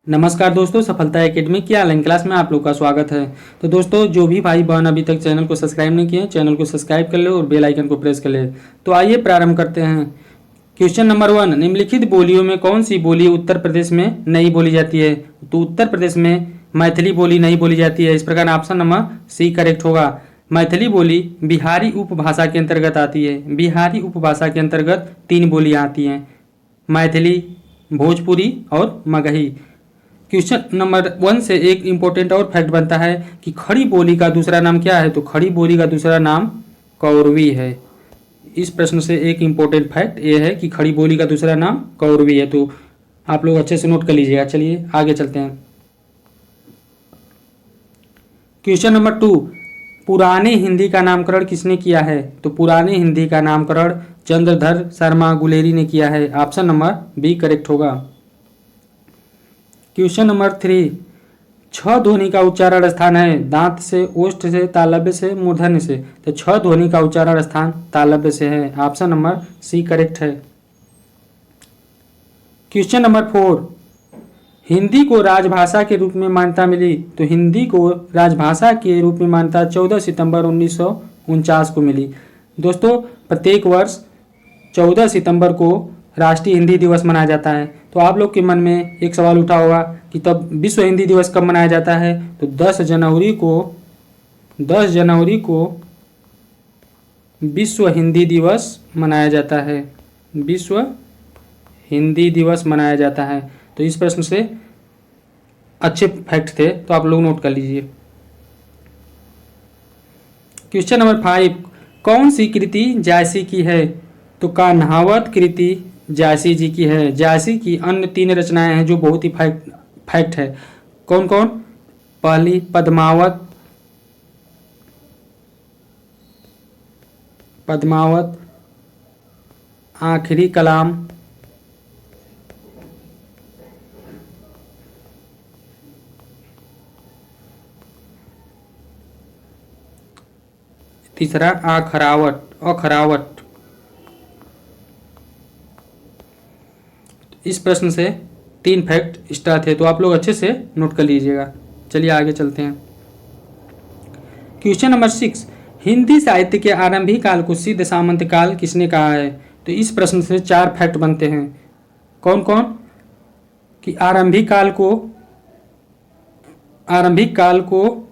नमस्कार दोस्तों, सफलता एकेडमी की ऑनलाइन क्लास में आप लोग का स्वागत है। तो दोस्तों, जो भी भाई बहन अभी तक चैनल को सब्सक्राइब नहीं किए, चैनल को सब्सक्राइब कर ले और बेल आइकन को प्रेस कर ले। तो आइए प्रारंभ करते हैं। क्वेश्चन नंबर 1, निम्नलिखित बोलियों में कौन सी बोली उत्तर प्रदेश में नहीं बोली जाती है? तो उत्तर प्रदेश में मैथिली बोली नहीं बोली जाती है। इस प्रकार ऑप्शन नंबर सी करेक्ट होगा। मैथिली बोली बिहारी उपभाषा के अंतर्गत आती है। बिहारी उपभाषा के अंतर्गत 3 बोलियाँ आती हैं, मैथिली, भोजपुरी और मगही। क्वेश्चन नंबर 1 से एक इंपॉर्टेंट और फैक्ट बनता है कि खड़ी बोली का दूसरा नाम क्या है? तो खड़ी बोली का दूसरा नाम कौरवी है। इस प्रश्न से एक इंपॉर्टेंट फैक्ट ये है कि खड़ी बोली का दूसरा नाम कौरवी है। तो आप लोग अच्छे से नोट कर लीजिएगा। चलिए आगे चलते हैं। क्वेश्चन नंबर 2, पुराने हिंदी का नामकरण किसने किया है? तो पुराने हिंदी का नामकरण चंद्रधर शर्मा गुलेरी ने किया है। ऑप्शन नंबर बी करेक्ट होगा। क्वेश्चन नंबर 3, 6 ध्वनि का उच्चारण स्थान है। दांत से, ओष्ठ से, तालव्य से, मूर्धन्य से। तो 6 ध्वनि का उच्चारण स्थान तालव्य से है। ऑप्शन नंबर सी करेक्ट है। क्वेश्चन नंबर 4, हिंदी को राजभाषा के रूप में मान्यता मिली। तो हिंदी को राजभाषा के रूप में मान्यता 14 सितंबर 1949 को मिली। दोस्तों, प्रत्येक वर्ष 14 सितंबर को राष्ट्रीय हिंदी दिवस मनाया जाता है। तो आप लोग के मन में एक सवाल उठा होगा कि तब विश्व हिंदी दिवस कब मनाया जाता है? तो 10 जनवरी को विश्व हिंदी दिवस मनाया जाता है। विश्व हिंदी दिवस मनाया जाता है। तो इस प्रश्न से अच्छे फैक्ट थे, तो आप लोग नोट कर लीजिए। क्वेश्चन नंबर 5, कौन सी कृति जायसी की है? तो कान्हावत कृति जायसी जी की है। जायसी की अन्य 3 रचनाएं हैं जो बहुत ही फैक्ट है। कौन कौन? पहली पद्मावत, आखिरी कलाम, तीसरा अखरावट। इस प्रश्न से 3 फैक्ट स्टार्ट है, तो आप लोग अच्छे से नोट कर लीजिएगा। चलिए आगे चलते हैं। क्वेश्चन नंबर 6, हिंदी साहित्य के आरंभिक काल को सिद्ध सामंत काल किसने कहा है? तो इस प्रश्न से 4 फैक्ट बनते हैं। कौन कौन? कि आरंभिक काल को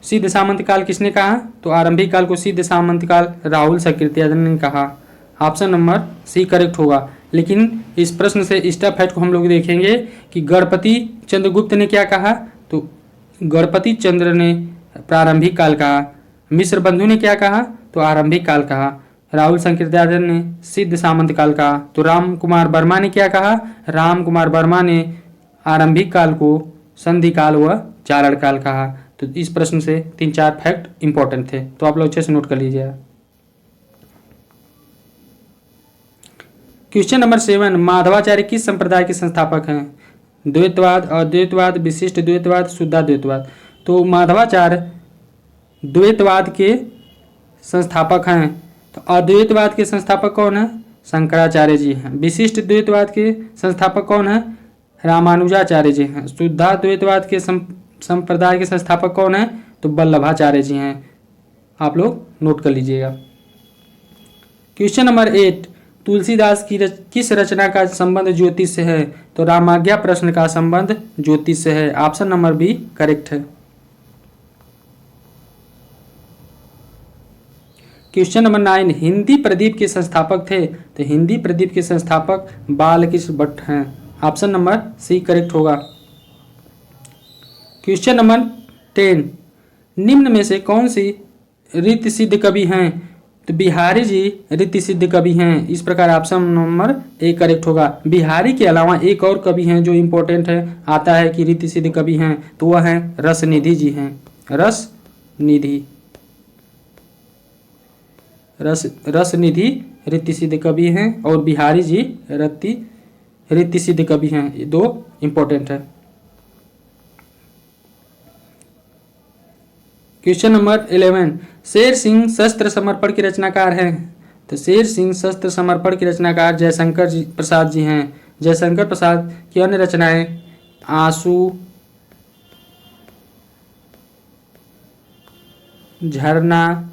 सिद्ध सामंत काल किसने कहा? तो आरंभिक काल को सिद्ध सामंत काल राहुल सकृत्यायन ने कहा। ऑप्शन नंबर सी करेक्ट होगा। लेकिन इस प्रश्न से इस फैक्ट को हम लोग देखेंगे कि गणपति चंद्रगुप्त ने क्या कहा? तो गणपति चंद्र ने प्रारंभिक काल कहा। मिश्र बंधु ने क्या कहा? तो आरंभिक काल कहा। राहुल सकृत्यायन ने सिद्ध सामंत काल कहा। तो राम कुमार वर्मा ने क्या कहा? राम कुमार वर्मा ने आरंभिक काल को संधि काल व चारण काल कहा। तो इस प्रश्न से 3-4 फैक्ट इंपॉर्टेंट थे, तो आप लोग अच्छे से नोट कर लीजिएगा। क्वेश्चन नंबर 7, माधवाचार्य किस संप्रदाय के संस्थापक हैं? द्वैतवाद, अद्वैतवाद, विशिष्ट द्वैतवाद, शुद्धाद्वैतवाद। तो माधवाचार्य द्वैतवाद के संस्थापक हैं। तो अद्वैतवाद के संस्थापक कौन है? शंकराचार्य जी हैं। विशिष्ट द्वैतवाद के संस्थापक कौन है? रामानुजाचार्य जी हैं। शुद्धाद्वैतवाद के संप्रदाय के संस्थापक कौन है? तो वल्लभाचार्य जी हैं। आप लोग नोट कर लीजिएगा। क्वेश्चन नंबर 8, तुलसीदास की किस रचना का संबंध ज्योतिष से है? तो रामाज्ञा प्रश्न का संबंध ज्योतिष से है। ऑप्शन नंबर बी करेक्ट है। क्वेश्चन नंबर 9, हिंदी प्रदीप के संस्थापक थे। तो हिंदी प्रदीप के संस्थापक बालकृष्ण भट्ट हैं। ऑप्शन नंबर सी करेक्ट होगा। क्वेश्चन नंबर 10, निम्न में से कौन सी रीति सिद्ध कवि हैं? तो बिहारी जी रीति सिद्ध कवि हैं। इस प्रकार ऑप्शन नंबर ए करेक्ट होगा। बिहारी के अलावा एक और कवि हैं जो इंपॉर्टेंट है, आता है कि रीति सिद्ध कवि हैं, तो वह हैं रसनिधि जी हैं। रसनिधि रीति सिद्ध कवि हैं और बिहारी जी रीति सिद्ध कवि हैं। ये 2 इंपॉर्टेंट है। क्वेश्चन नंबर 11, शेर सिंह शस्त्र समर्पण के रचनाकार हैं। तो शेर सिंह शस्त्र समर्पण के रचनाकार जयशंकर प्रसाद जी हैं। जयशंकर प्रसाद की अन्य रचनाएं आंसू, झरना,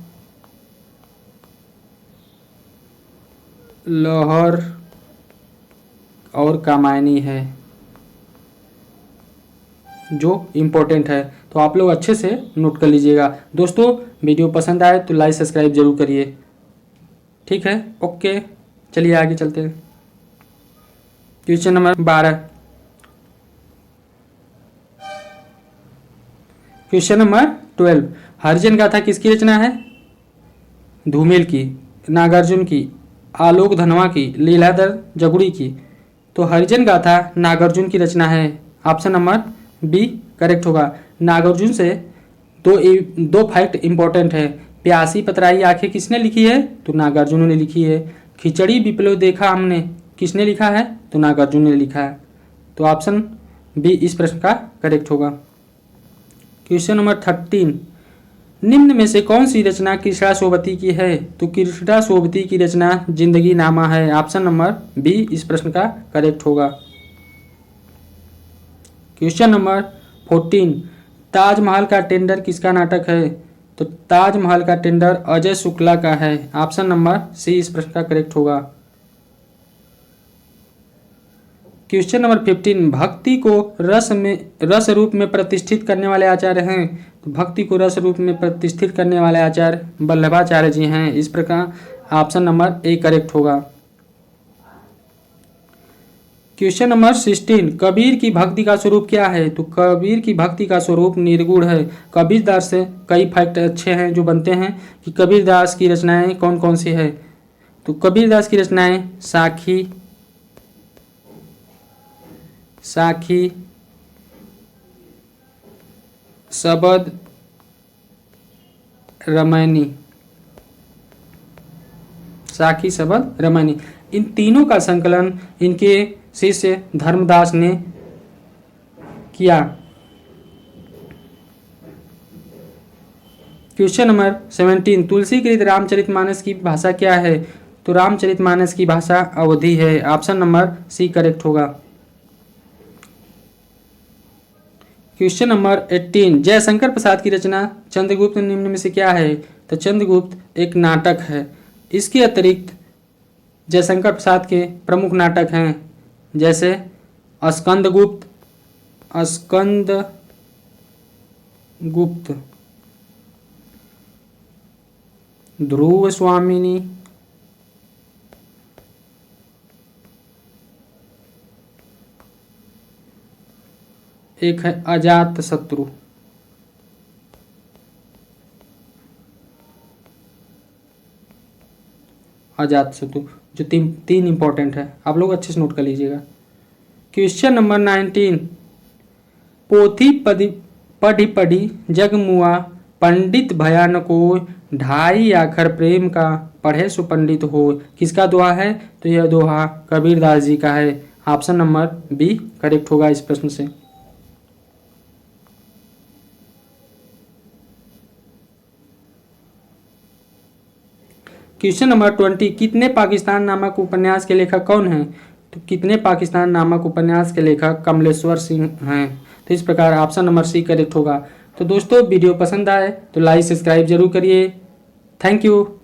लहर और कामायनी है जो इम्पोर्टेंट है। तो आप लोग अच्छे से नोट कर लीजिएगा। दोस्तों वीडियो पसंद आए तो लाइक सब्सक्राइब जरूर करिए। ठीक है, ओके, चलिए आगे चलते हैं। Question number 12। Question number 12। हरिजन गाथा किसकी रचना है? धूमिल की, नागार्जुन की, आलोक धनवा की, लीलाधर जगुड़ी की। तो हरिजन गाथा नागार्जुन की रचना है। ऑप्शन नंबर बी करेक्ट होगा। नागार्जुन से दो फैक्ट इंपॉर्टेंट है। प्यासी पतराई आंखें किसने लिखी है? तो नागार्जुन ने लिखी है। खिचड़ी विप्लव देखा हमने किसने लिखा है? तो नागार्जुन ने लिखा है। तो ऑप्शन बी इस प्रश्न का करेक्ट होगा। Question number 13। निम्न में से कौन सी रचना कृष्णा सोबती की है? तो कृष्णा सोबती की रचना जिंदगी नामा है। ऑप्शन नंबर बी इस प्रश्न का करेक्ट होगा। Question number 14। ताजमहल का टेंडर किसका नाटक है? तो ताजमहल का टेंडर अजय शुक्ला का है। ऑप्शन नंबर सी इस प्रश्न का करेक्ट होगा। Question number 15। भक्ति को रस रूप में प्रतिष्ठित करने वाले आचार्य हैं? तो भक्ति को रस रूप में प्रतिष्ठित करने वाले आचार्य वल्लभाचार्य जी हैं। इस प्रकार ऑप्शन नंबर ए करेक्ट होगा। Question number 16। कबीर की भक्ति का स्वरूप क्या है? तो कबीर की भक्ति का स्वरूप निर्गुण है। कबीरदास से कई फैक्ट अच्छे हैं जो बनते हैं कि कबीरदास की रचनाएं कौन कौन सी है। तो कबीरदास की रचनाएं साखी, शबद, रमैनी, साखी, शबद, रमैनी, इन तीनों का संकलन इनके शिष्य धर्मदास ने किया। Question number 17। तुलसीकृत रामचरितमानस की भाषा क्या है? तो रामचरितमानस की भाषा अवधी है। ऑप्शन नंबर सी करेक्ट होगा। Question number 18। जयशंकर प्रसाद की रचना चंद्रगुप्त निम्न में से क्या है? तो चंद्रगुप्त एक नाटक है। इसके अतिरिक्त जयशंकर प्रसाद के प्रमुख नाटक हैं जैसे स्कंदगुप्त, ध्रुव स्वामिनी, एक है अजात शत्रु। जो तीन इंपॉर्टेंट है, आप लोग अच्छे से नोट कर लीजिएगा। Question number 19। पोथी पढ़ी पढ़ी जग मुआ, पंडित भयानको, ढाई आखर प्रेम का, पढ़े सो पंडित हो। किसका दोहा है? तो यह दोहा कबीरदास जी का है। ऑप्शन नंबर बी करेक्ट होगा इस प्रश्न से। Question number 20। कितने पाकिस्तान नामक उपन्यास के लेखक कौन हैं? तो कितने पाकिस्तान नामक उपन्यास के लेखक कमलेश्वर सिंह हैं। तो इस प्रकार ऑप्शन नंबर सी करेक्ट होगा। तो दोस्तों वीडियो पसंद आए तो लाइक सब्सक्राइब जरूर करिए। Thank you.